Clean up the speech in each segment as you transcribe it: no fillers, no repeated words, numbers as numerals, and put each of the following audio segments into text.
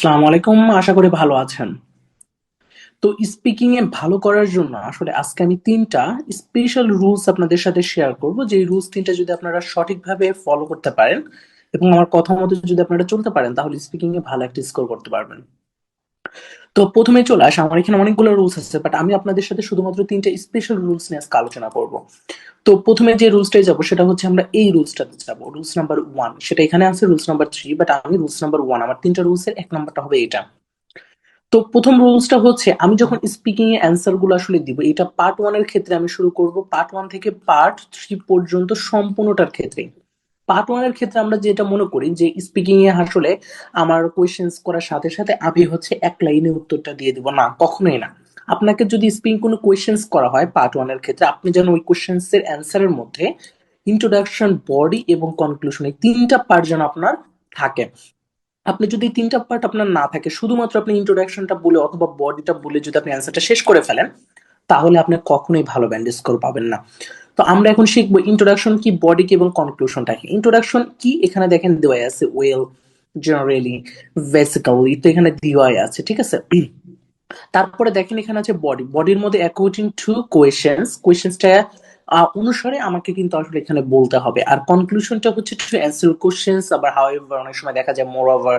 আসসালামু আলাইকুম, আশা করি ভালো আছেন। তো স্পিকিং এ ভালো করার জন্য আসলে আজকে আমি তিনটা স্পেশাল রুলস আপনাদের সাথে শেয়ার করব, যে রুলস তিনটা যদি আপনারা সঠিকভাবে ফলো করতে পারেন এবং আমার কথা মতো যদি আপনারা চলতে পারেন তাহলে স্পিকিং এ ভালো একটা স্কোর করতে পারবেন। তো প্রথমে চলে আসে, আমার এখানে অনেকগুলো রুলস আছে, বাট আমি আপনাদের সাথে শুধুমাত্র তিনটা স্পেশাল রুলস নিয়ে আজকে আলোচনা করব। তো প্রথমে যে রুলসটাই যাবো সেটা হচ্ছে আমরা এই রুলসটাতে যাবো, রুলস নাম্বার ওয়ান। সেটা এখানে আছে রুলস নাম্বার থ্রি, বাট আমি রুলস নাম্বার ওয়ান, আমার তিনটা রুলসের এক নাম্বারটা হবে এটা। তো প্রথম রুলসটা হচ্ছে, আমি যখন স্পিকিং এ অ্যান্সার গুলো আসলে দিব, এটা পার্ট ওয়ান এর ক্ষেত্রে আমি শুরু করব, পার্ট ওয়ান থেকে পার্ট থ্রি পর্যন্ত সম্পূর্ণটার ক্ষেত্রে। পার্ট ওয়ান এর ক্ষেত্রে আমরা যেটা মনে করি যে স্পিকিং এ আসলে আমার কোয়েশ্চেন্স করার সাথে সাথে আমি হচ্ছে এক লাইনে উত্তরটা দিয়ে দিব, না, কখনোই না। আপনাকে যদি স্পিকিং কোনো কোয়েশ্চেন্স করা হয় পার্ট ওয়ান এর ক্ষেত্রে, আপনি যেন ওই কোয়েশ্চেন্স এর অ্যান্সারের মধ্যে ইন্ট্রোডাকশন, বডি এবং কনক্লুশন, এই তিনটা পার্ট যেন আপনার থাকে। আপনি যদি তিনটা পার্ট আপনার না থাকে, শুধুমাত্র আপনি ইন্ট্রোডাকশনটা বলে অথবা বডিটা বলে যদি আপনি অ্যান্সারটা শেষ করে ফেলেন, তাহলে আপনি কখনোই ভালো ব্যান্ড স্কোর পাবেন না। তো আমরা এখন শিখবো ইন্ট্রোডাকশন কি, বডি কি এবং কনক্লুশনটা কি। ইন্ট্রোডাকশন কি এখানে দেখেন দেওয়া আছে, ওয়েল, জেনারেলি, বেসিক্যালি, তো এখানে দেওয়াই আছে, ঠিক আছে। তারপরে দেখেন এখানে আছে বডি, বডির মধ্যে অ্যাকর্ডিং টু কোয়েশ্চেন্সটা অনুসারে আমাকে কিন্তু আসলে এখানে বলতে হবে। আর কনক্লুশনটা হচ্ছে টু অ্যান্সার কোয়েশ্চেন্স, আবার হাউএভার অনেক সময় দেখা যায় মোর ওভার,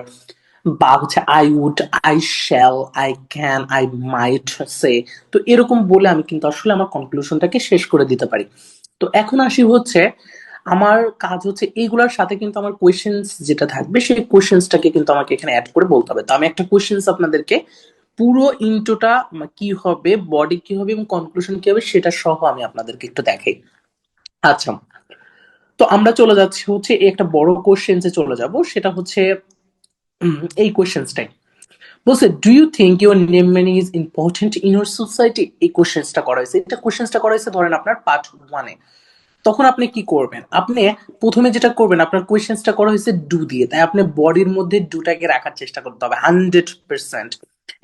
বা হচ্ছে I would, I shall, I can, I might say. তো এরকম বলে আমি কিন্তু আসলে আমার কনক্লুশনটাকে শেষ করে দিতে পারি। তো এখন আসি হচ্ছে, আমার কাজ হচ্ছে এইগুলোর সাথে কিন্তু আমার কোয়েশ্চেন্স যেটা থাকবে সেই কোয়েশ্চেন্সটাকে কিন্তু আমাকে এখানে অ্যাড করে বলতে হবে। তো আমি একটা কোয়েশ্চেন্স আপনাদেরকে পুরো ইন্টোটা কি হবে, বডি কি হবে এবং কনক্লুশন কি হবে সেটা সহ আমি আপনাদেরকে একটু দেখাই। আচ্ছা, তো আমরা চলে যাচ্ছি হচ্ছে এই একটা বড় কোশ্চেন্সে চলে যাব, সেটা হচ্ছে এই কোশ্চেন্সটাই বলছে, do you think your name meaning is important in your society. এই কোশ্চেন্সটা করা হয়েছে, এটা কোশ্চেন্সটা করা হয়েছে ধরেন আপনার পার্ট ওয়ানে। তখন আপনি কি করবেন, আপনি প্রথমে যেটা করবেন, আপনার কোয়েশ্চেন্সটা করা হয়েছে ডু দিয়ে, তাই আপনি বডির মধ্যে ডুটাকে রাখার চেষ্টা করতে হবে 100%।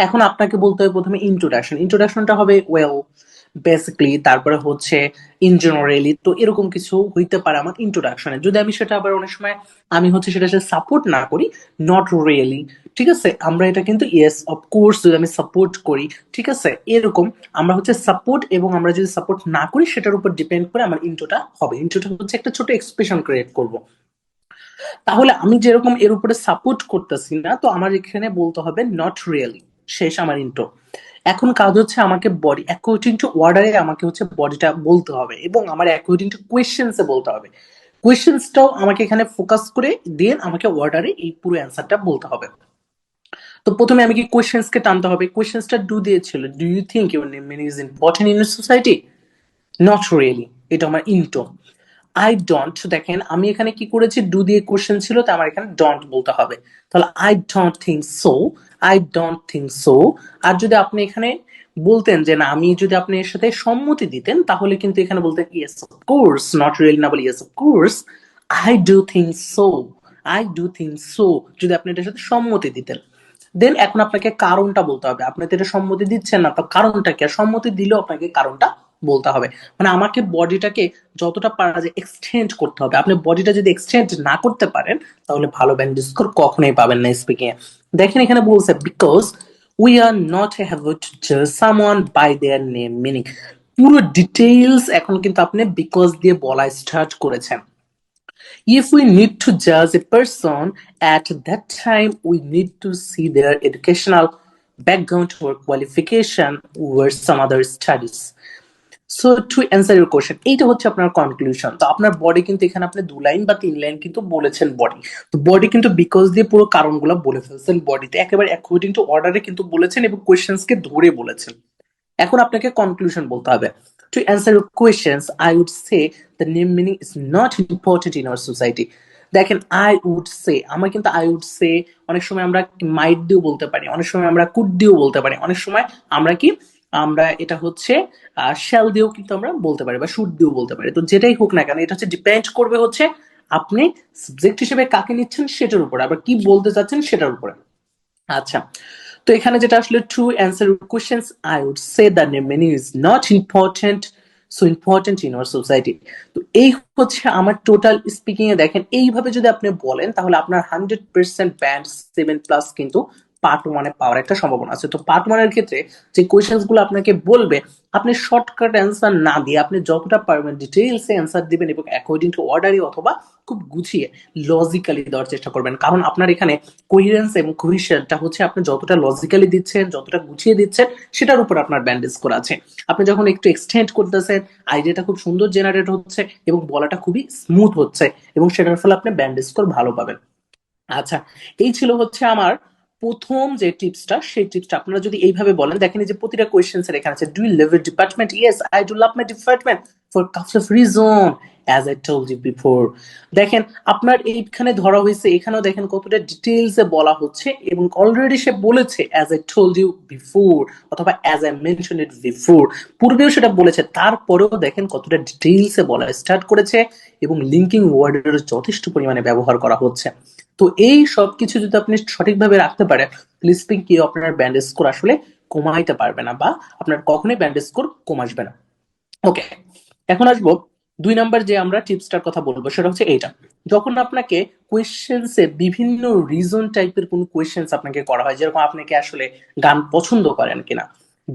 এখন আপনাকে বলতে হবে প্রথমে ইন্ট্রোডাকশনটা হবে ওয়েল, বেসিক্যালি, তারপরে হচ্ছে ইন জেনারেলি। তো এরকম কিছু হইতে পারে আমার ইন্ট্রোডাকশনে, যদি আমি সেটা আবার অনেক সময় আমি হচ্ছে সেটা সাপোর্ট না করি, নট রিয়েলি, ঠিক আছে। আমরা এটা কিন্তু ইয়েস অফ কোর্স যদি আমি সাপোর্ট করি, ঠিক আছে, এরকম আমরা হচ্ছে সাপোর্ট, এবং আমরা যদি সাপোর্ট না করি সেটার উপর ডিপেন্ড করে আমার ইন্ট্রোটা হবে। ইন্ট্রোটা হচ্ছে একটা ছোট এক্সপ্রেশন ক্রিয়েট করব। তাহলে আমি যেরকম এর উপরে সাপোর্ট করতেছি না, তো আমার এখানে বলতে হবে নট রিয়েলি, শেষ আমার ইন্ট্রো। এখন কাজ হচ্ছে আমাকে বডি অ্যাকর্ডিং টু অর্ডারে আমাকে হচ্ছে বডিটা বলতে হবে, এবং আমার অ্যাকর্ডিং টু কোয়েশ্চেন্সে বলতে হবে। কোয়েশ্চেন্সটাও আমাকে এখানে ফোকাস করে দিয়ে আমাকে অর্ডারে এই পুরো অ্যান্সারটা বলতে হবে। তো প্রথমে আমি কি কোয়েশ্চেন্সকে টানতে হবে, কোয়েশ্চেন্সটা ডু দিয়েছিল, do you think your name is important in society, not really, এটা আমার ইন্টো। আই ডোন্ট, দেখেন আমি এখানে কি করেছি, ডু দিয়ে কোশ্চেন ছিল, তো আমার এখানে ডোন্ট বলতে হবে। তাহলে I don't think so, I don't think so. আর যদি আপনি এখানে বলতেন যে না, আমি যদি আপনি এর সাথে সম্মতি দিতেন তাহলে কিন্তু এখানে বলতেন yes of course, not really না বলে yes of course, I do think so, I do think so, যদি আপনি এটার সাথে সম্মতি দিতেন। দেন এখন আপনাকে কারণটা বলতে হবে, আপনি তো এটা সম্মতি দিচ্ছেন না, তো কারণটা কি, আর সম্মতি দিলেও আপনাকে কারণটা বলতে হবে। মানে আমাকে বডিটাকে যতটা পারা যায় এক্সটেন্ড করতে হবে। আপনি বডিটা যদি এক্সটেন্ড না করতে পারেন তাহলে ভালো ব্যান্ড স্কোর কখনোই পাবেন না স্পিকিং এ। দেখেন এখানে বলছে, because we are not have to জাজ someone by their name meaning. পুরো ডিটেইলস এখন কিন্তু আপনি বিকজ দিয়ে বলা স্টার্ট করেছেন। If we need to judge a person, at that time we need to see their educational background or qualification or some other studies. So to answer your question, এইটা হচ্ছে আপনার conclusion. তো আপনার body কিন্তু এখানে আপনি 2 line বা 3 line কিন্তু বলেছেন বডি। তো বডি কিন্তু বিকজ দিয়ে পুরো কারণগুলো বলে ফেলছেন বডিতে, একেবারে অ্যাকর্ডিং টু অর্ডারে কিন্তু বলেছেন এবং কোয়েশ্চেন্সকে ধরে বলেছেন। এখন আপনাকে কনক্লুশন বলতে হবে। To answer your questions I would say the name meaning is not important in our society. দেখেন আই উড সে, আমরা কিন্তু আই উড সে অনেক সময় আমরা মাইট দিয়েও বলতে পারি, অনেক সময় আমরা কুড দিয়েও বলতে পারি, অনেক সময় আমরা কি আমরা এটা হচ্ছে শ্যাল দিয়েও কিন্তু আমরা বলতে পারি বা শুড দিয়েও বলতে পারি। তো যেটাই হোক না কেন এটা হচ্ছে ডিপেন্ড করবে হচ্ছে আপনি সাবজেক্ট হিসেবে কাকে নিচ্ছেন সেটার উপরে, আবার কি বলতে চাচ্ছেন সেটার উপরে। আচ্ছা, তো এখানে যেটা আসলে true answer questions, I would say the meaning is not important, so important in our society. তো এই হচ্ছে আমার টোটাল স্পিকিং এ। দেখেন এইভাবে যদি আপনি বলেন তাহলে আপনার 100% ব্যান্ড 7+ কিন্তু পার্ট ওয়ানে পাওয়ার একটা সম্ভাবনা আছে। তো পার্ট ওয়ানের ক্ষেত্রে যে কোয়েশ্চেন্স গুলো আপনাকে বলবে, আপনি শর্টকাট অ্যান্সার না দিয়ে আপনি যতটা পারবেন ডিটেইলসে অ্যান্সার দিবেন এবং অ্যাকর্ডিং টু অর্ডারই অথবা খুব গুছিয়ে লজিক্যালি দেওয়ার চেষ্টা করবেন। কারণ আপনার এখানে কোহিরেন্স এবং কোহিশনটা হচ্ছে আপনি যতটা লজিক্যালি দিচ্ছেন, যতটা গুছিয়ে দিচ্ছেন, সেটার উপর আপনার ব্যান্ডেজ করা আছে। আপনি যখন একটু এক্সটেন্ড করতেছেন, আইডিয়াটা খুব সুন্দর জেনারেট হচ্ছে এবং বলাটা খুবই স্মুথ হচ্ছে, এবং সেটার ফলে আপনি ব্যান্ডেজ স্কোর ভালো পাবেন। আচ্ছা, এই ছিল হচ্ছে আমার প্রথম যে টিপসটা, সেই টিপসটা আপনারা যদি এইভাবে বলেন, দেখেন এই যে প্রতিটা কোয়েশ্চেন এর এখানে আছে, do you love your department? Yes, I do love my department for cups of reason, as I told you before. দেখেন আপনার এইখানে ধরা হয়েছে, এখানেও দেখেন কতটা ডিটেইলসে বলা হচ্ছে, এবং অলরেডি সে বলেছে as I told you before অথবা as I mention it before, পূর্বেও সেটা বলেছে, তারপরেও দেখেন কতটা ডিটেইলসে বলা স্টার্ট করেছে, এবং লিঙ্কিং ওয়ার্ডের যথেষ্ট পরিমাণে ব্যবহার করা হচ্ছে। তো এই সব কিছু যদি আপনি সঠিকভাবে রাখতে পারেন, লিসপিং কি আপনার ব্যান্ড স্কোর আসলে কমাইতে পারবে না, বা আপনার কখনোই ব্যান্ড স্কোর কম আসবে না। ওকে, এখন আসবো 2 নাম্বার যে আমরা টিপসটার কথা বলবো, সেটা হচ্ছে এইটা। যখন আপনাকে কোয়েশ্চেন্সে বিভিন্ন রিজন টাইপের কোন কোয়েশ্চেন্স আপনাকে করা হয়, যেরকম আপনাকে আসলে গান পছন্দ করেন কিনা,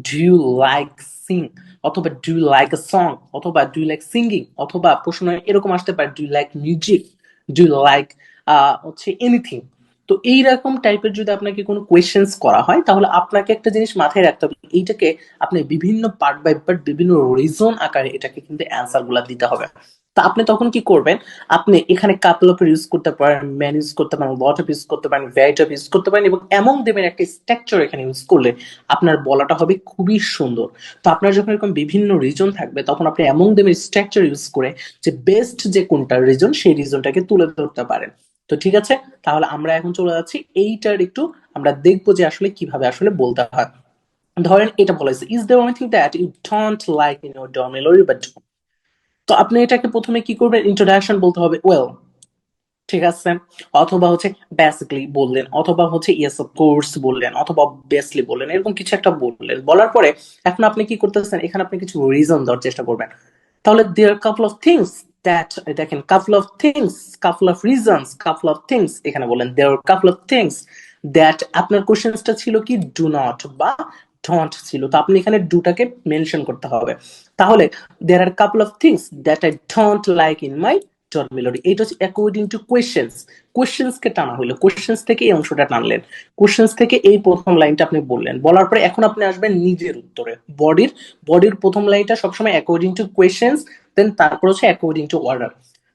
ডু ইউ লাইক সিং, অথবা do you like a song, অথবা ডু ইউ লাইক সিঙ্গিং, অথবা প্রশ্ন এরকম আসতে পারে do you like music, do you like হচ্ছে এনিথিং। তো এইরকম টাইপের যদি আপনাকে কোনো কোয়েশ্চেন্স করা হয়, তাহলে আপনাকে একটা জিনিস মাথায় রাখতে হবে, এইটাকে আপনি বিভিন্ন পার্ট বাই পার্ট বিভিন্ন রিজন আকারে এটাকে কিন্তু অ্যান্সার গুলা দিতে হবে। তা আপনি তখন কি করবেন, আপনি এখানে কাপল অফ ইউজ করতে পারেন, ম্যান ইউজ করতে পারেন, লট অফ ইউজ করতে পারেন, ভ্যারাইটি অফ ইউজ করতে পারেন, এবং এমন দেবেন একটা স্ট্রাকচার এখানে ইউজ করলে আপনার বলাটা হবে খুবই সুন্দর। তো আপনার যখন এরকম বিভিন্ন রিজন থাকবে, তখন আপনি এমন দেবেন স্ট্রাকচার ইউজ করে যে বেস্ট যে কোনটা রিজন, সেই রিজনটাকে তুলে ধরতে পারেন। তো ঠিক আছে, তাহলে আমরা এখন চলে যাচ্ছি এইটার একটু আমরা দেখবো যে আসলে কিভাবে আসলে বলতে হয়। ধরেন এটা বলা হয়েছে, is there anything that you don't like in your dormitory bedroom. তো আপনি এটাকে প্রথমে কি করবেন, ইন্ট্রোডাকশন বলতে হবে, ওয়েল, ঠিক আছে, অথবা হচ্ছে বেসিক্যালি বললেন, অথবা হচ্ছে ইয়েস অফ কোর্স বললেন, অথবা অবভিয়াসলি বললেন, এরকম কিছু একটা বললেন। বলার পরে এখন আপনি কি করতেছেন, এখানে আপনি কিছু রিজন দেওয়ার চেষ্টা করবেন। তাহলে দেয়ার কাপল অফ থিংস দ্যাট, দেখেন কাপল of things, couple of reasons, couple of things, এখানে বলেন দেয়ার কাপল অফ থিংস দ্যাট, আপনার কোশ্চেনটা ছিল কি ডু নট বা ডোন্ট ছিল, তো আপনি এখানে ডুটাকে মেনশন করতে হবে। তাহলে there are couple of things that I don't like in my melody, এটা হচ্ছে অ্যাকর্ডিং টু কোয়েশ্চেন্স। কোয়েশ্চেন্স কে টানা হইলো, কোয়েশ্চেন্স থেকে এই অংশটা টানলেন, কোয়েশ্চেন্স থেকে এই প্রথম লাইনটা আপনি বললেন, বলার পরে এখন আপনি আসবেন নিজের উত্তরে। বডির বডির প্রথম লাইনটা সবসময় অ্যাকর্ডিং টু কোয়েশ্চেন্স, দেন তারপর হচ্ছে অ্যাকর্ডিং টু অর্ডার।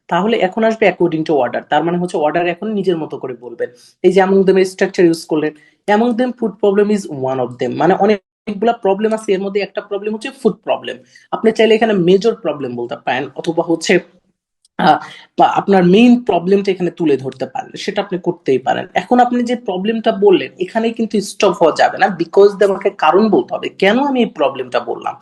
তাহলে এখন আসবে অ্যাকর্ডিং টু অর্ডার, তার মানে হচ্ছে অর্ডার এখন নিজের মতো করে বলবেন। এই যে অ্যামং দেম স্ট্রাকচার ইউজ করলেন, among them food problem is one of them, মানে অনেকগুলা প্রবলেম আছে, এর মধ্যে একটা প্রবলেম হচ্ছে ফুড প্রবলেম। আপনি চাইলে এখানে মেজর প্রবলেম বলতে পারেন, অথবা হচ্ছে বা আপনার মেইন প্রবলেমটা এখানে তুলে ধরতে পারেন, সেটা আপনি করতেই পারেন। এখন আপনি যে প্রবলেমটা বললেন, এখানে কিন্তু স্টপ হওয়া যাবে না, বিকজ আমাকে কারণ বলতে হবে কেন আমি এই প্রবলেমটা বললাম।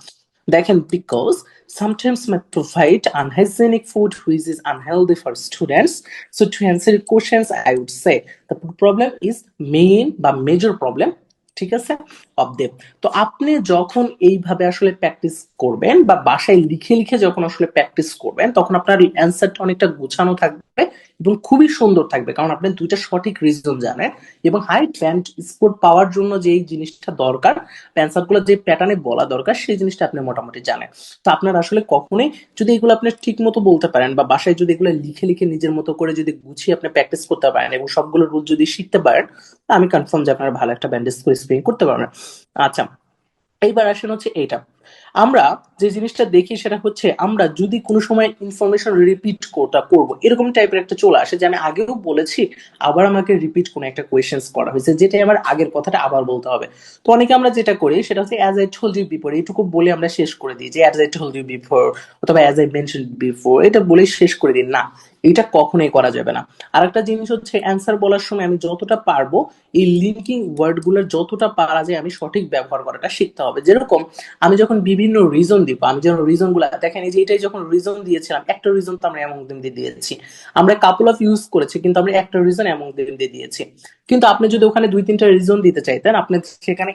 দেখেন, because sometimes might provide unhygienic food which is unhealthy for students. So to answer your questions, I would say the problem is main বা major problem, ঠিক আছে, অফ দেম। তো আপনি যখন এইভাবে আসলে প্র্যাকটিস করবেন, বা বাসায় লিখে লিখে যখন আসলে প্র্যাকটিস করবেন, তখন আপনার অ্যান্সারটা অনেকটা গোছানো থাকবে এবং খুবই সুন্দর থাকবে, কারণ আপনি দুইটা সঠিক রিজন জানেন। এবং হাই ব্যান্ড স্কোর পাওয়ার জন্য যে জিনিসটা দরকার, অ্যান্সার গুলো যে প্যাটার্নে বলা দরকার, সেই জিনিসটা আপনি মোটামুটি জানেন। তো আপনার আসলে কখনোই, যদি এগুলো আপনি ঠিক মতো বলতে পারেন, বা বাসায় যদি এগুলো লিখে লিখে নিজের মতো করে যদি গুছিয়ে আপনি প্র্যাকটিস করতে পারেন এবং সবগুলো রুল যদি শিখতে পারেন, আমি কনফার্ম যে আপনারা ভালো একটা ব্যান্ডেজ করে স্প্রে করতে পারবেন। আচ্ছা, এইবার আসেন হচ্ছে এইটা, আমরা যে জিনিসটা দেখি সেটা হচ্ছে, আমরা যদি কোনো সময় ইনফরমেশন রিপিট কোটা করব, এরকম টাইপের একটা চলে আসে যে আমি আগেও বলেছি, আবার আমাকে রিপিট কোনো একটা কোয়েশ্চেন্স করা হয়েছে, যেটা আমার আগের কথাটা আবার বলতে হবে। তো অনেকে আমরা যেটা করি সেটা হচ্ছে as I told you before, এইটুকু বলে আমরা শেষ করে দিই, যে as I told you before অথবা অ্যাজ আই মেনশন বিফোর, এটা বলে শেষ করে দিই না, এটা কখনোই করা যাবে না। আরেকটা জিনিস হচ্ছে, অ্যান্সার বলার সময় আমি যতটা পারবো এই লিঙ্কিং ওয়ার্ড গুলোর যতটা পারা যায় আমি সঠিক ব্যবহার করাটা শিখতে হবে। যেরকম আমি যখন বিভিন্ন রিজন দিব, আমি যখন রিজন গুলা দেখেন, এই যে এটাই যখন রিজন দিয়েছিলাম, একটা রিজন তো আমরা এমন দিন দিয়ে দিয়েছি, আমরা কাপল অফ ইউজ করেছি, কিন্তু আমরা একটা রিজন এমন দিন দিয়ে দিয়েছি। কিন্তু আপনি যদি ওখানে 2-3টা রিজন দিতে চাইতেন, আপনি সেখানে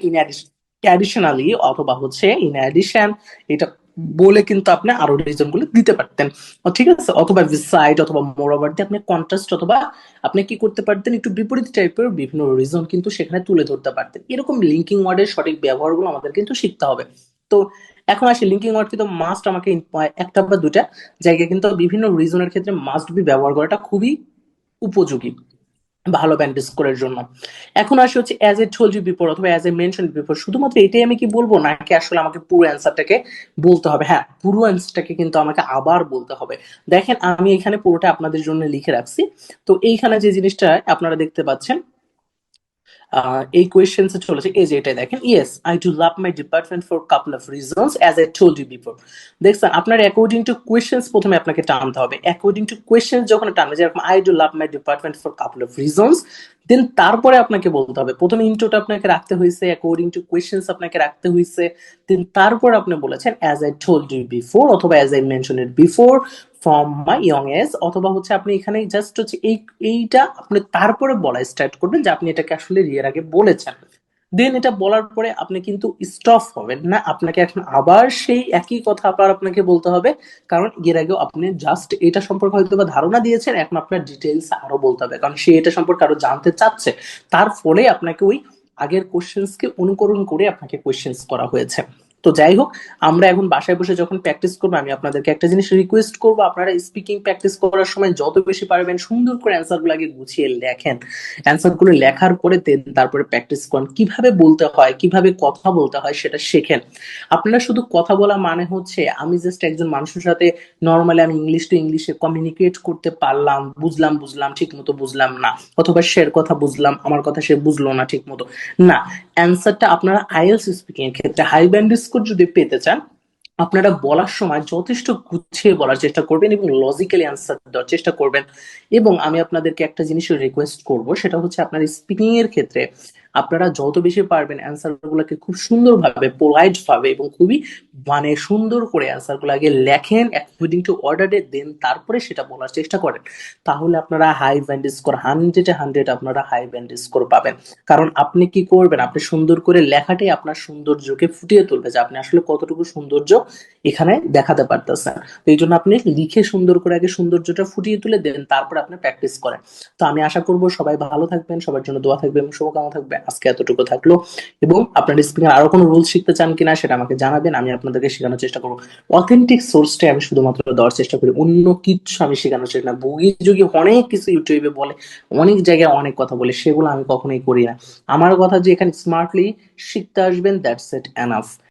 অ্যাডিশনালি অথবা হচ্ছে ইন অ্যাডিশন, এটা বলে কিন্তু আপনি আরো রিজন গুলো দিতে পারতেন। ঠিক আছে, অথবা বিসাইড অথবা মোরওভার দিয়ে আপনি কন্ট্রাস্ট অথবা আপনি কি করতে পারতেন, একটু বিপরীত টাইপের বিভিন্ন রিজন কিন্তু সেখানে তুলে ধরতে পারতেন। এরকম লিঙ্কিং ওয়ার্ডের সঠিক ব্যবহারগুলো আমাদের কিন্তু শিখতে হবে। তো এখন আসি, লিঙ্কিং ওয়ার্ড কিন্তু মাস্ট আমাকে একটা বা দুটা জায়গায় কিন্তু বিভিন্ন রিজনের ক্ষেত্রে মাস্ট বি ব্যবহার করাটা খুবই উপযোগী ভালো ব্যান্ড স্কোরের জন্য। এখন আসি হচ্ছে as a told you before অথবা অ্যাজ এ মেনশন বিফোর, শুধুমাত্র এটাই আমি কি বলবো নাকি আসলে আমাকে পুরো অ্যান্সারটাকে বলতে হবে? হ্যাঁ, পুরো অ্যান্সারটাকে কিন্তু আমাকে আবার বলতে হবে। দেখেন আমি এখানে পুরোটা আপনাদের জন্য লিখে রাখছি। তো এইখানে যে জিনিসটা আপনারা দেখতে পাচ্ছেন, এই কোয়েশ্চেন্সে চলেছে, এই যে এটা দেখেন, yes I do love my department for couple of reasons as I told you before. দেখছেন আপনার অ্যাকর্ডিং টু কোয়েশ্চেন্স প্রথমে আপনাকে টানতে হবে। অ্যাকর্ডিং টু কোয়েশ্চেন্স যখন টানবে, যেরকম I do love my department for couple of reasons, then তারপরে আপনাকে বলতে হবে, প্রথমে ইন্ট্রোটা আপনাকে রাখতে হয়েছে, অ্যাকর্ডিং টু কোয়েশ্চেন্স আপনাকে রাখতে হয়েছে, দেন তারপর আপনি বলেছেন as I told you before অথবা as I mention it before from my young age, অথবা হচ্ছে আপনি এখানে জাস্ট হচ্ছে এইটা আপনি তারপরে বলা স্টার্ট করবেন যে আপনি এটাকে আসলে এর আগে বলেছেন। দেন এটা বলার পরে আপনি কিন্তু স্টপ হবেন না, আপনাকে এখন আবার সেই একই কথা আবার আপনাকে বলতে হবে। কারণ এর আগেও আপনি জাস্ট এটা সম্পর্কে হয়তো বা ধারণা দিয়েছেন, এখন আপনার ডিটেলস আরো বলতে হবে, কারণ সে এটা সম্পর্কে আরো জানতে চাচ্ছে। তার ফলে আপনাকে ওই আগের কোশ্চেন্স কে অনুকরণ করে আপনাকে কোশ্চেন্স করা হয়েছে। তো যাই হোক, আমরা এখন বাসায় বসে যখন প্র্যাকটিস করবো, আমি আপনাদেরকে একটা জিনিস রিকোয়েস্ট করবো, আপনারা স্পিকিং প্র্যাকটিস করার সময় যত বেশি পারবেন সুন্দর করে অ্যান্সার গুলো আগে গুছিয়ে লেখেন। অ্যান্সার গুলো লেখার পরে তারপরে প্র্যাকটিস করেন, কিভাবে বলতে হয় কিভাবে কথা বলতে হয় সেটা শেখেন। আপনারা শুধু কথা বলা মানে হচ্ছে আমি জাস্ট একজন মানুষের সাথে নর্মালি আমি ইংলিশ টু ইংলিশে কমিউনিকেট করতে পারলাম, বুঝলাম বুঝলাম ঠিক মতো বুঝলাম না, অথবা সের কথা বুঝলাম আমার কথা সে বুঝলো না ঠিক মতো, না। অ্যান্সারটা আপনারা আইএলটিএস স্পিকিং এর ক্ষেত্রে হাই ব্যান্ড স্কোর যদি পেতে চান, আপনারা বলার সময় যথেষ্ট গুছিয়ে বলার চেষ্টা করবেন এবং লজিক্যালি অ্যান্সার দেওয়ার চেষ্টা করবেন। এবং আমি আপনাদেরকে একটা জিনিসের রিকোয়েস্ট করব, সেটা হচ্ছে আপনার স্পিকিং এর ক্ষেত্রে আপনারা যত বেশি পারবেন অ্যান্সার গুলাকে খুব সুন্দরভাবে পোলাইট ভাবে এবং খুবই মানে সুন্দর করে অ্যান্সার গুলো আগে লেখেন অ্যাকর্ডিং টু অর্ডারে, দেন তারপরে সেটা বলার চেষ্টা করেন। তাহলে আপনারা হাই ব্যান্ড স্কোর 100-এ 100 আপনারা হাই ব্যান্ড স্কোর পাবেন। কারণ আপনি কি করবেন, আপনি সুন্দর করে লেখাটাই আপনার সৌন্দর্যকে ফুটিয়ে তুলবে, যে আপনি আসলে কতটুকু সৌন্দর্য এখানে দেখাতে পারতেছেন। তো এই জন্য আপনি লিখে সুন্দর করে আগে সৌন্দর্যটা ফুটিয়ে তুলে দেন, তারপর আপনি প্র্যাকটিস করেন। তো আমি আশা করবো সবাই ভালো থাকবেন, সবার জন্য দোয়া থাকবে এবং শুভকামনা থাকবে। আজকে এতটুকু থাকলো। এবং আপনার স্পিকিং আরো কোনো রুলস শিখতে চান কিনা সেটা আমাকে জানাবেন, আমি আপনাদেরকে শেখানোর চেষ্টা করবো। অথেন্টিক সোর্সটাই আমি শুধুমাত্র দেওয়ার চেষ্টা করি, অন্য কিছু আমি শেখানোর চেষ্টা না। বুগি যুগি অনেক কিছু ইউটিউবে বলে, অনেক জায়গায় অনেক কথা বলে, সেগুলো আমি কখনোই করি না। আমার কথা যে এখানে স্মার্টলি শিখতে আসবেন, দ্যাটস ইট এনাফ।